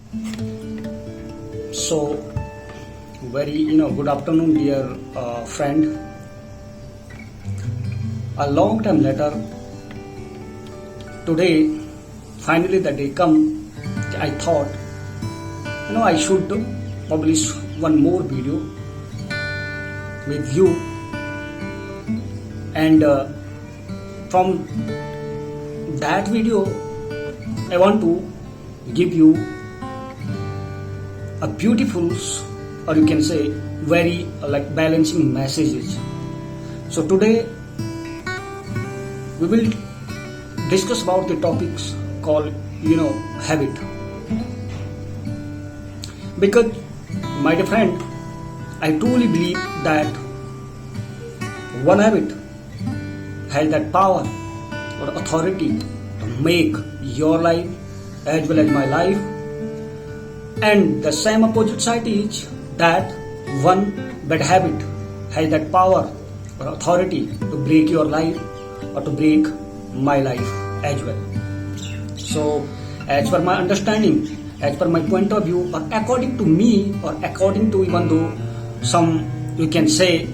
So, very good afternoon, dear friend. A long time later, today, finally the day come. I thought, I should publish one more video with you, and from that video, I want to give you a beautiful, or you can say very balancing messages. So today we will discuss about the topics called habit. Because my dear friend, I truly believe that one habit has that power or authority to make your life as well as my life. And the same opposite side is that one bad habit has that power or authority to break your life or to break my life as well. So, as per my understanding, as per my point of view, or according to me, or according to even though some, you can say,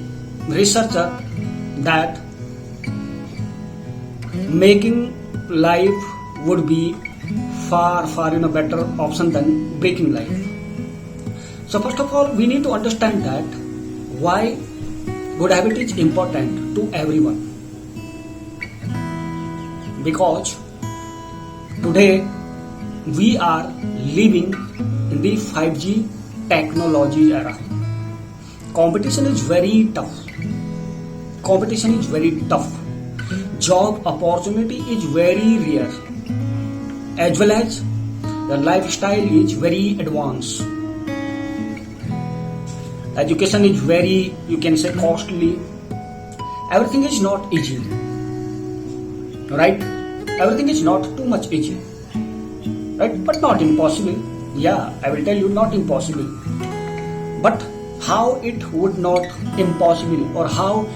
researcher, that making life would be far better option than breaking life. So first of all, we need to understand that why good habit is important to everyone. Because today we are living in the 5G technology era. Competition is very tough. Job opportunity is very rare, as well as the lifestyle is very advanced. Education is very, you can say, costly. Everything is not easy, right? Everything is not too much easy, right? But not impossible. Yeah, I will tell you, not impossible. But how it would not impossible, or how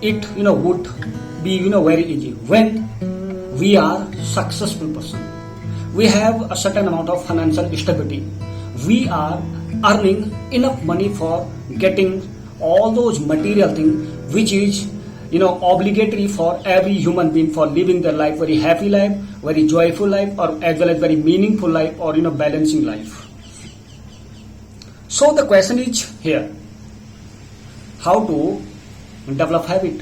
it would be very easy when we are successful person. We have a certain amount of financial stability. We are earning enough money for getting all those material things which is obligatory for every human being for living their life, very happy life, very joyful life, or as well as very meaningful life, or balancing life. So the question is here, how to develop habit,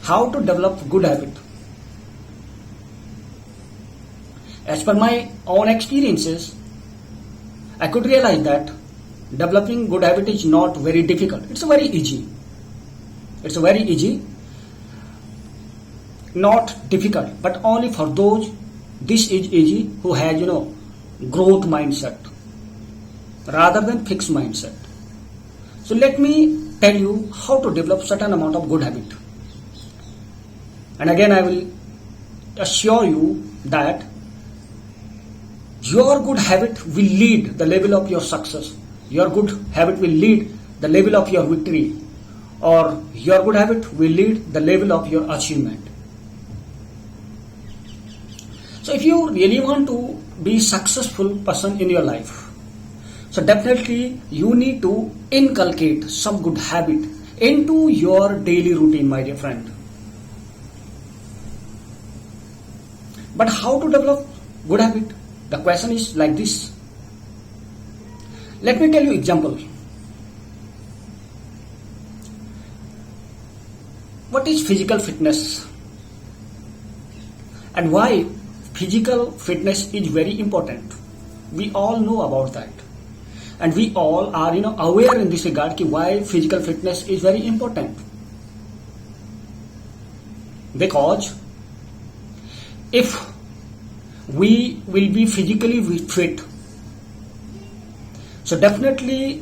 how to develop good habit. As per my own experiences, I could realize that developing good habit is not very difficult. It's very easy. Not difficult, but only for those this is easy who has growth mindset rather than fixed mindset. So let me tell you how to develop certain amount of good habit. And again, I will assure you that your good habit will lead the level of your success. Your good habit will lead the level of your victory, or your good habit will lead the level of your achievement. So if you really want to be successful person in your life, so definitely you need to inculcate some good habit into your daily routine, my dear friend. But how to develop good habit? The question is like this. Let me tell you example. What is physical fitness? And why physical fitness is very important? We all know about that. And we all are aware in this regard why physical fitness is very important. Because if we will be physically fit, so definitely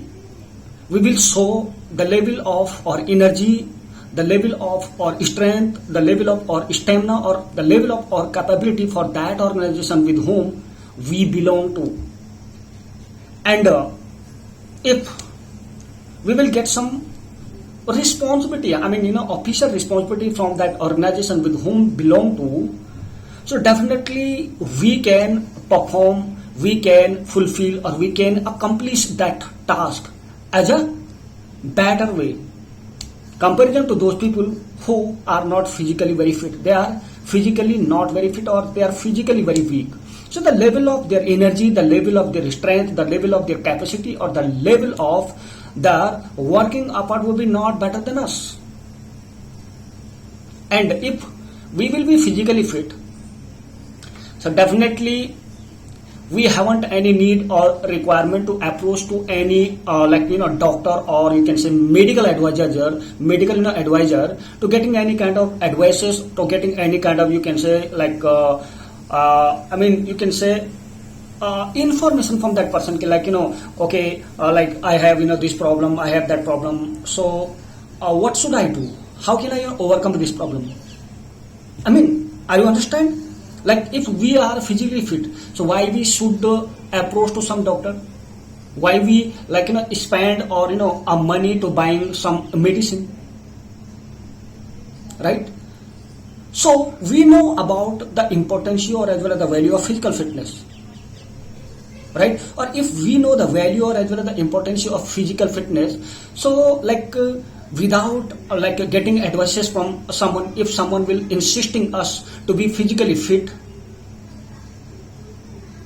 we will show the level of our energy, the level of our strength, the level of our stamina, or the level of our capability for that organization with whom we belong to. And if we will get some responsibility, official responsibility from that organization with whom belong to, so definitely we can perform we can fulfill or we can accomplish that task as a better way comparison to those people who are not physically very fit. They are physically not very fit or they are physically very weak. So the level of their energy, the level of their strength, the level of their capacity or the level of their working apart will be not better than us. And if we will be physically fit, so definitely we haven't any need or requirement to approach to any doctor or you can say medical advisor to getting any kind of advices, to getting any kind of you can say information from that person, like I have this problem, I have that problem, so what should I do, how can I overcome this problem? Are you understand? Like if we are physically fit, so why we should approach to some doctor? Why we spend or a money to buying some medicine, right? So we know about the importance or as well as the value of physical fitness, right? Or if we know the value or as well as the importance of physical fitness, so without getting advices from someone, if someone will insisting us to be physically fit,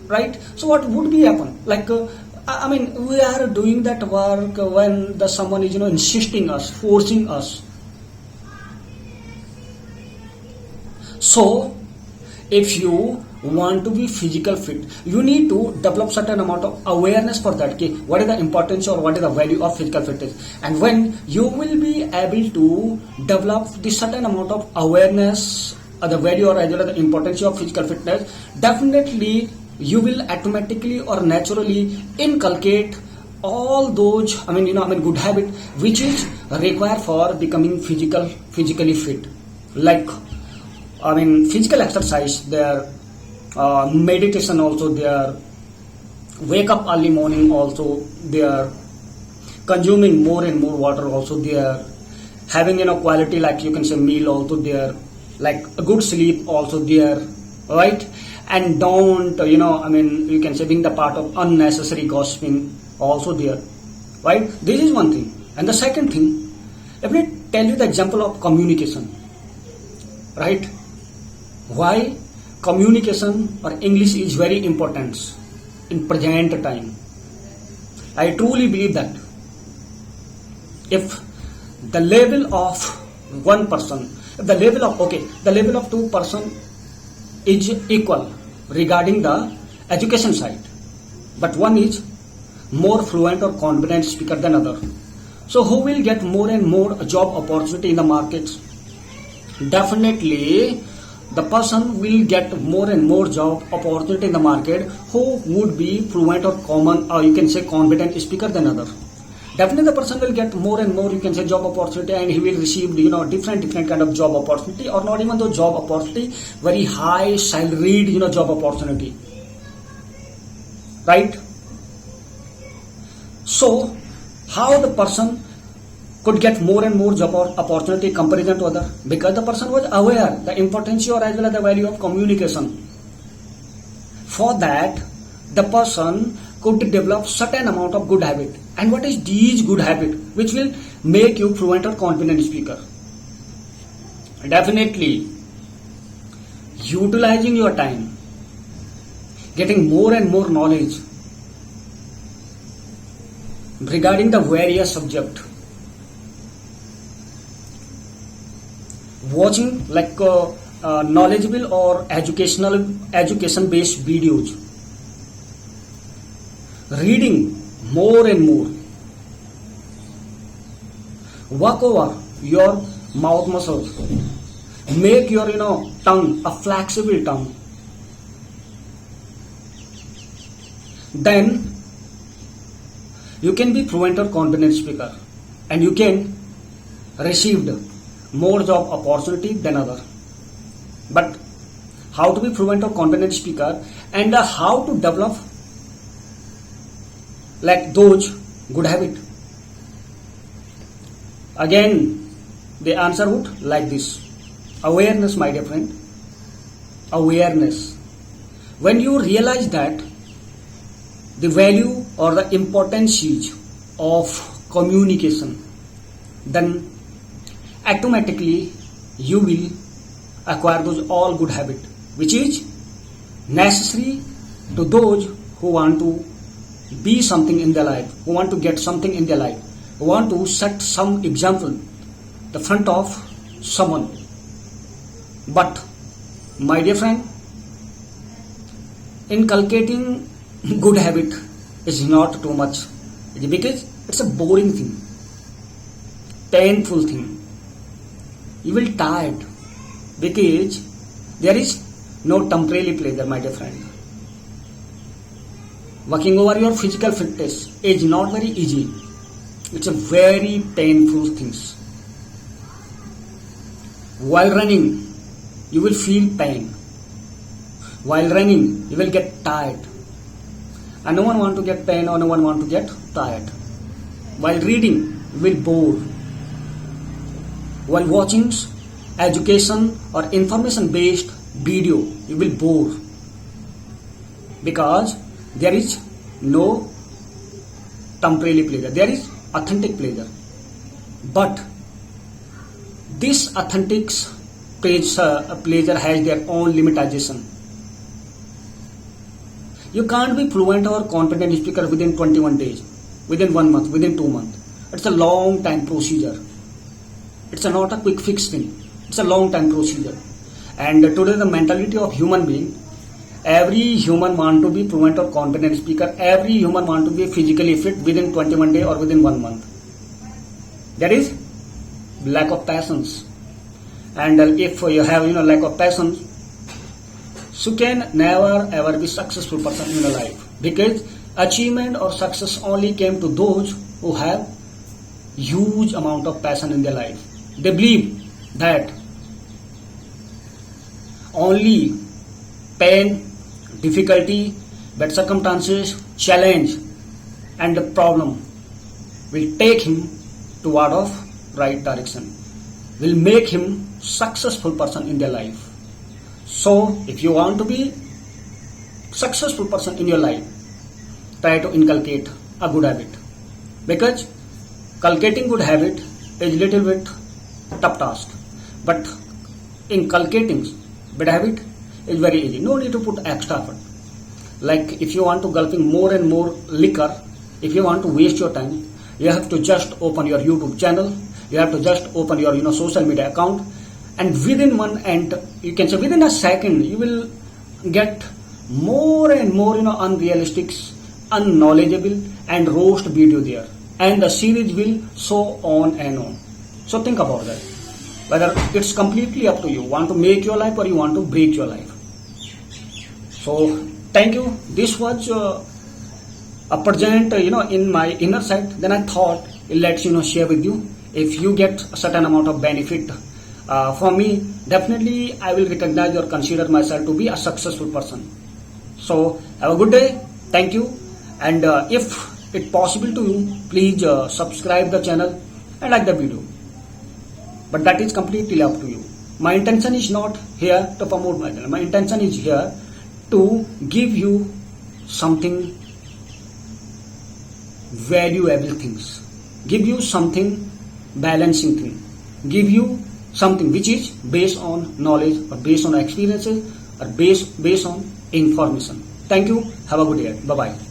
right? So what would be happen? We are doing that work when the someone is insisting us, forcing us. So if you want to be physical fit, you need to develop certain amount of awareness for that. Okay, what is the importance or what is the value of physical fitness? And when you will be able to develop the certain amount of awareness the value or as well as the importance of physical fitness, definitely you will automatically or naturally inculcate all those good habit which is required for becoming physically fit, like physical exercise there, meditation also there, wake up early morning also there, consuming more and more water also there, having quality like you can say meal also there, like a good sleep also there, right? And don't you can say being the part of unnecessary gossiping also there, right? This is one thing. And the second thing, let me tell you the example of communication, right? Why communication or English is very important in present time. I truly believe that if the level of one person, if the level of two person is equal regarding the education side, but one is more fluent or confident speaker than other, so who will get more and more job opportunity in the market? Definitely the person will get more and more job opportunity in the market who would be fluent or common or you can say confident speaker than other. Definitely the person will get more and more you can say job opportunity, and he will receive different kind of job opportunity, or not even though job opportunity, very high salaried job opportunity, right? So how the person could get more and more job opportunity comparison to other? Because the person was aware the importance or as well as the value of communication. For that, the person could develop certain amount of good habit. And what is these good habit which will make you fluent or confident speaker? Definitely utilizing your time, getting more and more knowledge regarding the various subject, watching knowledgeable or education based videos, reading more and more, work over your mouth muscles, make your tongue a flexible tongue, then you can be fluent or confident speaker, and you can receive more job opportunity than other. But how to be fluent or confident speaker and how to develop those good habit? Again, the answer would like this: awareness, my dear friend. Awareness. When you realize that the value or the importance of communication, then automatically you will acquire those all good habits, which is necessary to those who want to be something in their life, who want to get something in their life, who want to set some example the front of someone. But my dear friend, inculcating good habit is not too much, because it's a boring thing, painful thing. You will tired because there is no temporary pleasure, my dear friend. Working over your physical fitness is not very easy. It's a very painful thing. While running, you will feel pain. While running, you will get tired. And no one want to get pain, or no one want to get tired. While reading, you will bore. While watching education or information based video, you will bore, because there is no temporary pleasure, there is authentic pleasure. But this authentic pleasure has their own limitation. You can't be fluent or confident speaker within 21 days, within 1 month, within 2 months. It's a long time procedure. It's not a quick fix thing. It's a long time procedure. And today the mentality of human being, every human want to be fluent or confident speaker. Every human want to be physically fit within 21 days or within 1 month. That is lack of passions. And if you have lack of passions, you can never ever be successful person in your life, because achievement or success only came to those who have huge amount of passion in their life. They believe that only pain, difficulty, bad circumstances, challenge and the problem will take him toward of right direction, will make him successful person in their life. So if you want to be successful person in your life, try to inculcate a good habit, because inculcating good habit is little bit tough task, but inculcating bad habit is very easy. No need to put extra effort. Like if you want to gulping more and more liquor, if you want to waste your time, you have to just open your YouTube channel, you have to just open your social media account, and within you can say within a second, you will get more and more unrealistic, unknowledgeable and roast video there, and the series will so on and on. So think about that, whether it's completely up to you, want to make your life or you want to break your life. So thank you. This was a present in my inner side. Then I thought let's share with you. If you get a certain amount of benefit from me, definitely I will recognize or consider myself to be a successful person. So have a good day. Thank you. And if it's possible to you, please subscribe the channel and like the video. But that is completely up to you. My intention is not here to promote my channel. My intention is here to give you something valuable things, give you something balancing thing, give you something which is based on knowledge or based on experiences or based on information. Thank you. Have a good day. Bye bye.